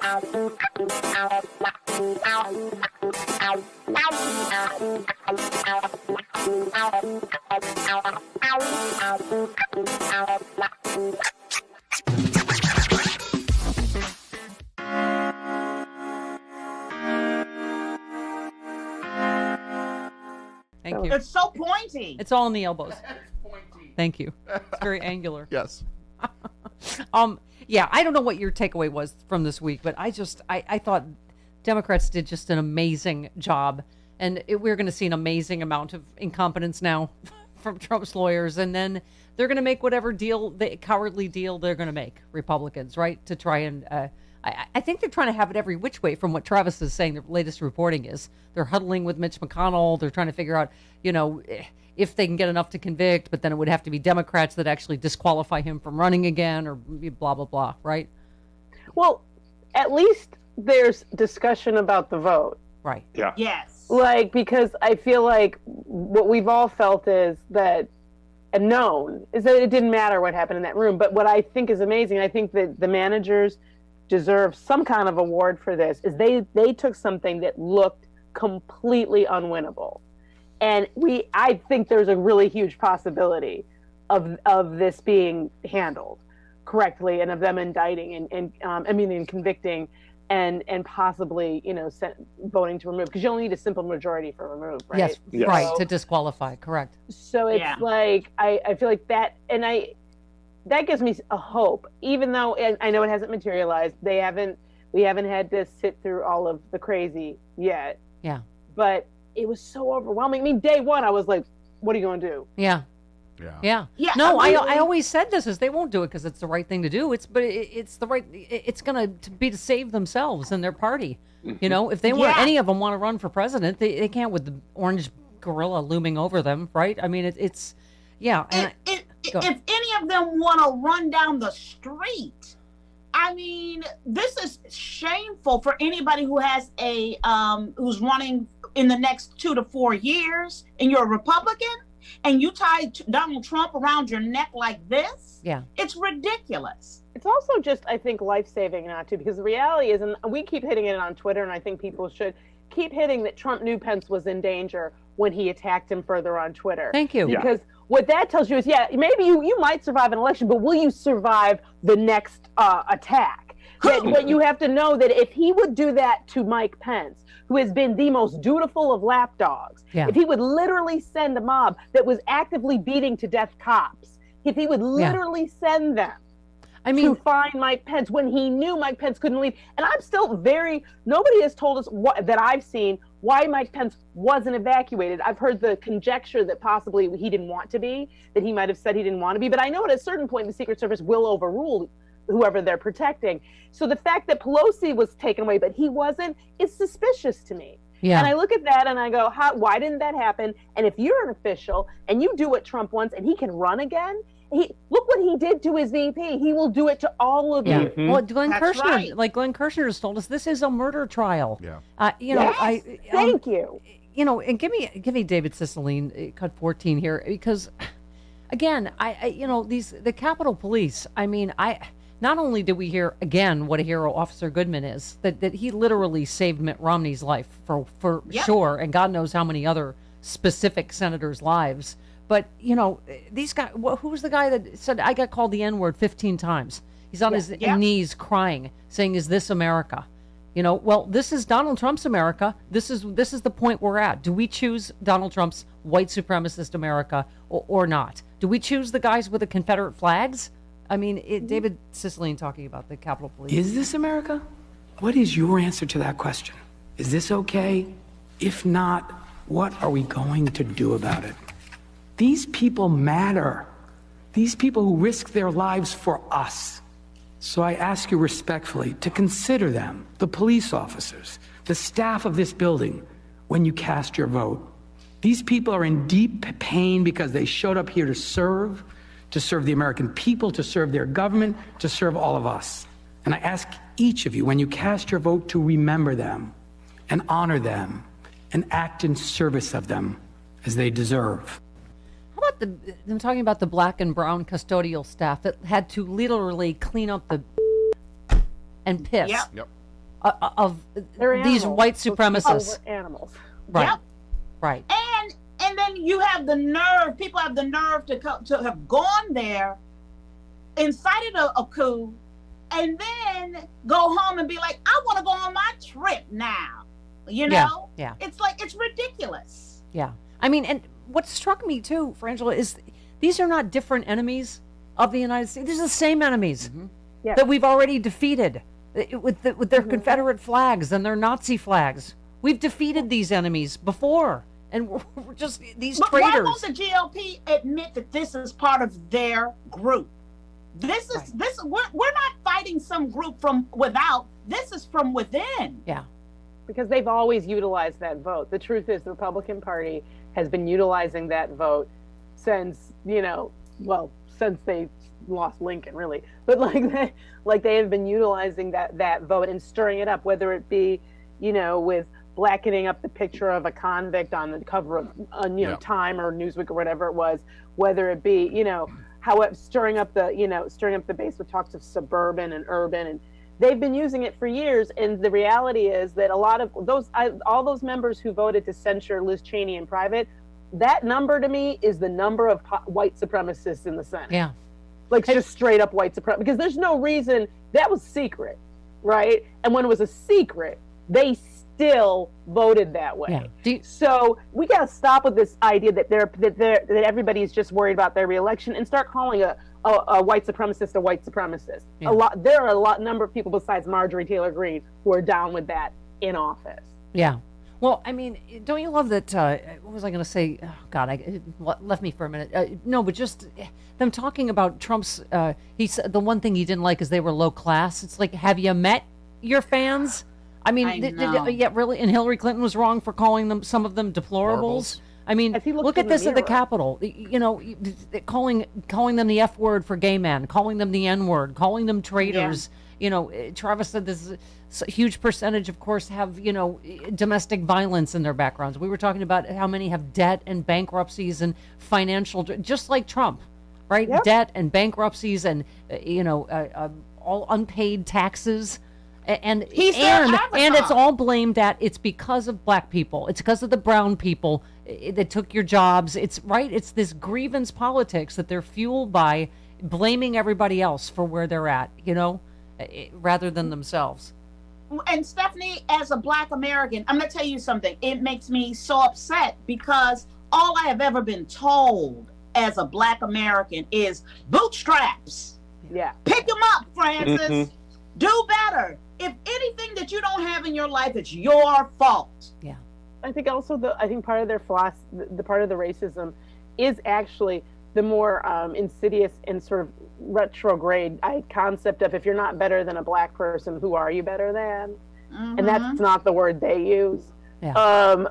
Thank you. It's so pointy. It's all in the elbows. Thank you. It's very angular. Yes. Yeah, I don't know what your takeaway was from this week, but I thought Democrats did just an amazing job, and we're going to see an amazing amount of incompetence now from Trump's lawyers, and then they're going to make whatever deal, the cowardly deal they're going to make, Republicans, right, to try and I think they're trying to have it every which way from what Travis is saying. The latest reporting is they're huddling with Mitch McConnell. They're trying to figure out, if they can get enough to convict, but then it would have to be Democrats that actually disqualify him from running again or blah, blah, blah, right? Well, at least there's discussion about the vote. Right. Yeah. Yes. Because I feel like what we've all felt is that, and known, is that it didn't matter what happened in that room. But what I think is amazing, I think that the managers deserve some kind of award for this, is they took something that looked completely unwinnable. And I think there's a really huge possibility of this being handled correctly and of them indicting and convicting and possibly, voting to remove, because you only need a simple majority for remove, right? Yes. Right, to disqualify, correct. So it's I feel like that, and that gives me a hope, even though I know it hasn't materialized. We haven't had to sit through all of the crazy yet. Yeah. But it was so overwhelming. I mean, day one, I was like, what are you going to do? Yeah. Yeah. No, I always said this is they won't do it because it's the right thing to do. It's the right. It's going to be to save themselves and their party. If they want, any of them want to run for president, they can't with the orange gorilla looming over them, right? I mean, it's. If any of them want to run down the street, I mean, this is shameful for anybody who has who's running in the next 2 to 4 years, and you're a Republican, and you tie Donald Trump around your neck like this. Yeah, it's ridiculous. It's also just, I think, life-saving not to, because the reality is, and we keep hitting it on Twitter, and I think people should keep hitting that Trump knew Pence was in danger when he attacked him further on Twitter. Thank you. Because what that tells you is, maybe you might survive an election, but will you survive the next attack? But you have to know that if he would do that to Mike Pence, who has been the most dutiful of lapdogs, if he would literally send a mob that was actively beating to death cops, if he would literally send them to find Mike Pence when he knew Mike Pence couldn't leave. And I'm still nobody has told us that I've seen why Mike Pence wasn't evacuated. I've heard the conjecture that possibly he didn't want to be, that he might have said he didn't want to be. But I know at a certain point the Secret Service will overrule whoever they're protecting. So the fact that Pelosi was taken away, but he wasn't, is suspicious to me. Yeah. And I look at that and I go, why didn't that happen? And if you're an official and you do what Trump wants and he can run again, look what he did to his VP. He will do it to all of you. Mm-hmm. Well, Glenn Kirshner has told us, this is a murder trial. Yeah. Thank you. And give me David Cicilline, cut 14 here, because again, the Capitol Police. I mean, not only did we hear again what a hero Officer Goodman is, that he literally saved Mitt Romney's life for sure, and God knows how many other specific senators' lives. But, these guys, who was the guy that said, I got called the N-word 15 times? He's on his knees crying, saying, is this America? Well, this is Donald Trump's America. This is the point we're at. Do we choose Donald Trump's white supremacist America or not? Do we choose the guys with the Confederate flags? I mean, David Cicilline talking about the Capitol Police. Is this America? What is your answer to that question? Is this okay? If not, what are we going to do about it? These people matter. These people who risk their lives for us. So I ask you respectfully to consider them, the police officers, the staff of this building, when you cast your vote. These people are in deep pain because they showed up here to serve the American people, to serve their government, to serve all of us. And I ask each of you, when you cast your vote, to remember them and honor them and act in service of them as they deserve. How about I'm talking about the black and brown custodial staff that had to literally clean up the and piss. Yep. of They're these animals. white Those people supremacists. were animals. Right. Yep. Right. And then you have the nerve. People have the nerve to have gone there, incited a coup, and then go home and be like, I want to go on my trip now. You know? Yeah. It's like, it's ridiculous. Yeah. I mean, and what struck me too, Frangela, is these are not different enemies of the United States. These are the same enemies Yeah. that we've already defeated with their Confederate flags and their Nazi flags. We've defeated these enemies before, and we're just these But why traitors. won't the GOP admit that this is part of their group? This is we're not fighting some group from without. This is from within. Yeah. Because they've always utilized that vote. The truth is the Republican Party has been utilizing that vote since, since they lost Lincoln, really. But like they have been utilizing that vote and stirring it up, whether it be, with blackening up the picture of a convict on the cover of Time or Newsweek or whatever it was, whether it be, stirring up the base with talks of suburban and urban, and they've been using it for years. And the reality is that a lot of all those members who voted to censure Liz Cheney in private, that number to me is the number of white supremacists in the Senate. Yeah. Like just straight up white supremacists, because there's no reason that was secret, right? And when it was a secret, they still voted that way. Yeah. So we got to stop with this idea that that everybody is just worried about their reelection and start calling a white supremacist a white supremacist. Yeah. There are a number of people besides Marjorie Taylor Greene who are down with that in office. Yeah. Well, I mean, don't you love that? What was I going to say? Oh, God, it left me for a minute. No, but just them talking about Trump's. He said the one thing he didn't like is they were low class. It's like, have you met your fans? I mean, I know. yeah, really. And Hillary Clinton was wrong for calling some of them deplorables. I mean, As he looked look in at the this at the mirror. Capitol. Calling them the F word for gay men, calling them the N word, calling them traitors. Travis said this is a huge percentage, of course, have, domestic violence in their backgrounds. We were talking about how many have debt and bankruptcies and financial, just like Trump, right? Yep. Debt and bankruptcies and, all unpaid taxes. And He's their and avatar. it's all blamed at, it's because of black people. It's because of the brown people that took your jobs. It's right. It's this grievance politics that they're fueled by, blaming everybody else for where they're at, rather than themselves. And Stephanie, as a Black American, I'm going to tell you something. It makes me so upset because all I have ever been told as a Black American is bootstraps. Yeah. Pick them up, Francis. Do better. If anything that you don't have in your life, it's your fault. Yeah. I think also part of their philosophy, the part of the racism is actually the more insidious and sort of retrograde concept of, if you're not better than a black person, who are you better than? And that's not the word they use. Yeah.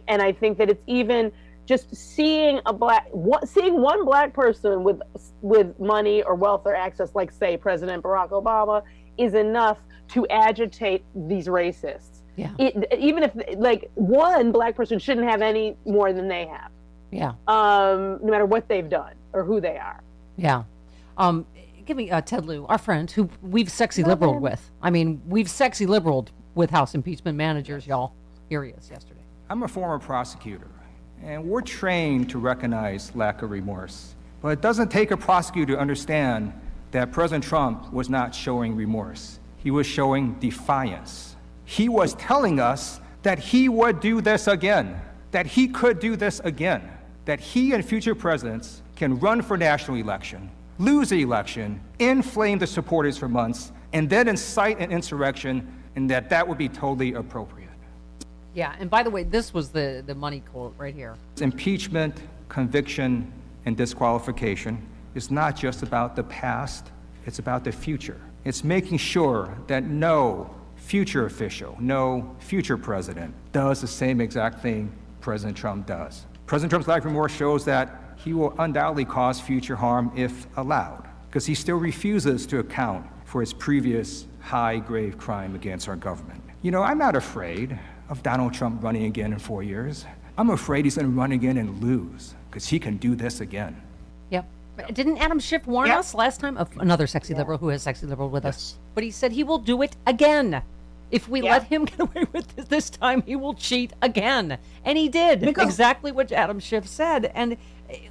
And I think that it's even just seeing one black person with money or wealth or access, like say President Barack Obama, is enough to agitate these racists. Yeah. Even if one black person shouldn't have any more than they have. Yeah. No matter what they've done or who they are. Yeah. Give me Ted Lieu, our friend, who we've sexy liberaled with. I mean, we've sexy liberaled with House impeachment managers, y'all. Here he is yesterday. I'm a former prosecutor, and we're trained to recognize lack of remorse. But it doesn't take a prosecutor to understand that President Trump was not showing remorse. He was showing defiance. He was telling us that he would do this again, that he could do this again, that he and future presidents can run for national election, lose the election, inflame the supporters for months, and then incite an insurrection, and that would be totally appropriate. Yeah, and by the way, this was the money quote right here. Impeachment, conviction, and disqualification is not just about the past, it's about the future. It's making sure that no future official, no future president does the same exact thing President Trump does. President Trump's lack of remorse shows that he will undoubtedly cause future harm if allowed, because he still refuses to account for his previous high grave crime against our government. I'm not afraid of Donald Trump running again in 4 years. I'm afraid he's going to run again and lose, because he can do this again. Yep. Didn't Adam Schiff warn Yep. us last time of another sexy liberal who has sexy liberal with us? But he said he will do it again. If we Yeah. let him get away with this time, he will cheat again. And he did Because- exactly what Adam Schiff said. And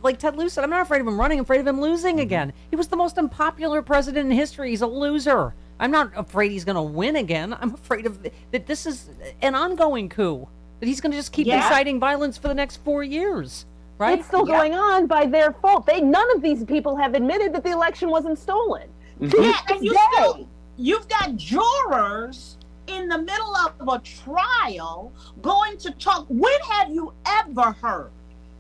like Ted Lieu said, I'm not afraid of him running. I'm afraid of him losing again. He was the most unpopular president in history. He's a loser. I'm not afraid he's going to win again. I'm afraid of that this is an ongoing coup, that he's going to just keep Yeah. inciting violence for the next 4 years, right? It's still going on by their fault. None of these people have admitted that the election wasn't stolen. Yeah, and Today. you've got jurors in the middle of a trial going to talk. When have you ever heard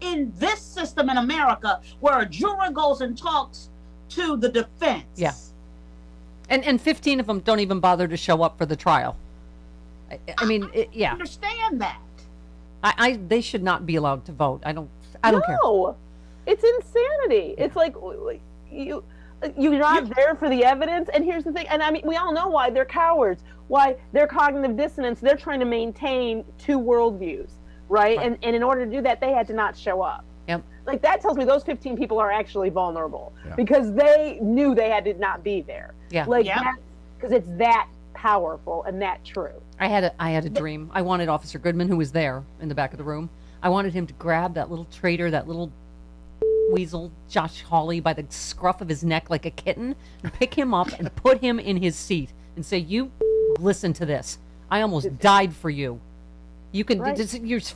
in this system in America where a juror goes and talks to the defense? Yeah. And 15 of them don't even bother to show up for the trial. I mean, yeah. Understand that. They should not be allowed to vote. I don't care. No, it's insanity. It's like you're not there for the evidence. And here's the thing. And I mean, we all know why they're cowards. Why they're cognitive dissonance. They're trying to maintain two worldviews, right? And in order to do that, they had to not show up. Yep. Like that tells me those 15 people are actually vulnerable because they knew they had to not be there. Yeah. Like Yeah. because it's that powerful and that true. I had a dream. I wanted Officer Goodman, who was there in the back of the room. I wanted him to grab that little traitor, that little weasel, Josh Hawley, by the scruff of his neck like a kitten, and pick him up and put him in his seat and say, "You listen to this. I almost died for you. You can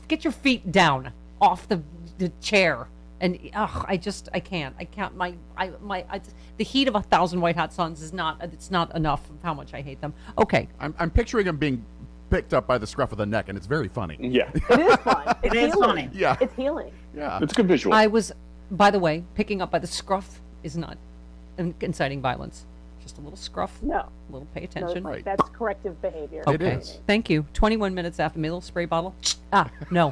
get your feet down off the chair." And I can't. The heat of 1,000 white hot suns is not. It's not enough of how much I hate them. Okay. I'm picturing him being picked up by the scruff of the neck, and it's very funny. Yeah. It is fun. It's It is healing. funny. Yeah. It's healing. Yeah. It's a good visual. I was, by the way, picking up by the scruff is not inciting violence. Just a little scruff. No. A little pay No, attention. Right. that's corrective behavior. It Okay. is. Thank you. 21 minutes after me, little spray bottle. No.